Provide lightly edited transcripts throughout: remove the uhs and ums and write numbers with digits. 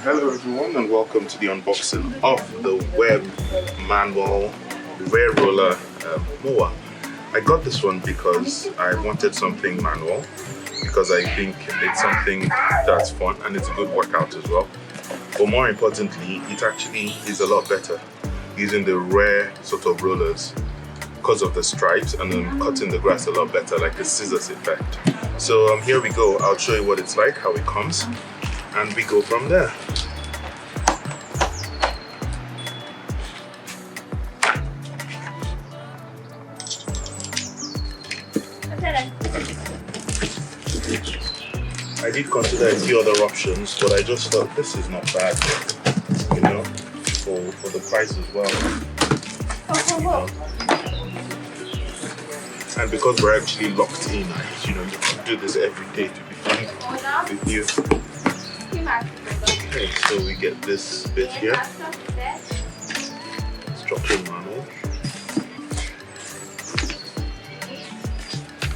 Hello everyone and welcome to the unboxing of the Webb manual rear roller mower. I got this one because I wanted something manual, because I think it's something that's fun and it's a good workout as well. But more importantly, it actually is a lot better using the rear sort of rollers because of the stripes, and then cutting the grass a lot better, like a scissors effect. So here we go. I'll show you what it's like, how it comes, and we go from there. I did consider a few other options, but I just thought this is not bad, you know, for the price as well. You know. And because we're actually locked in, you know, you can do this every day to be fine with you. Okay, so we get this bit here, structure manual,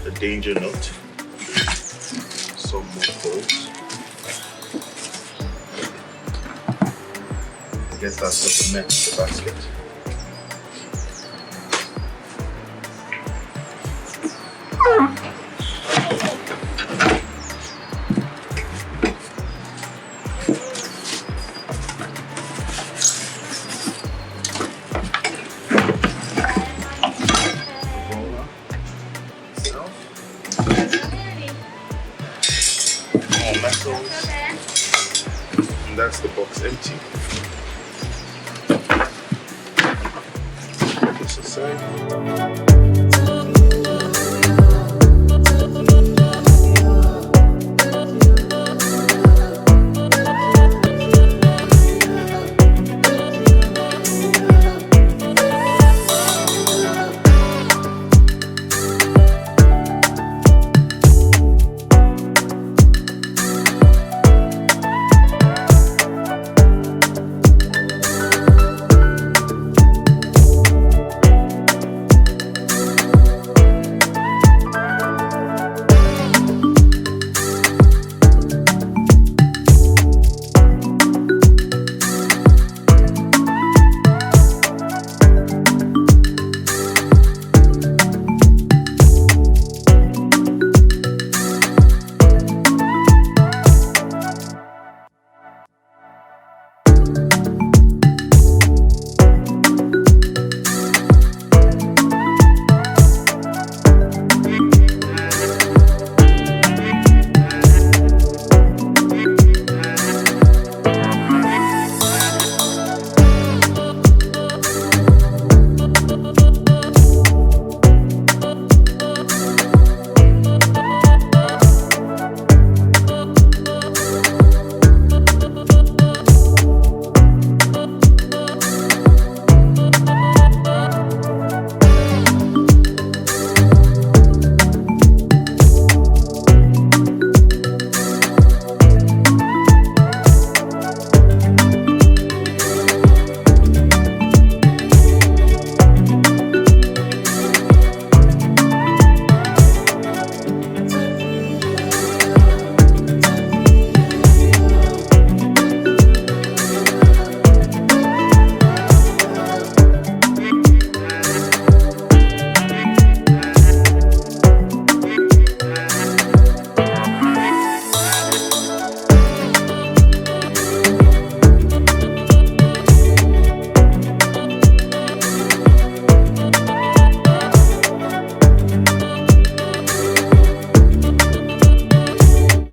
the danger note, some more bolts. I guess that's just the net, the basket. More metals, and that's the box empty. Put this aside.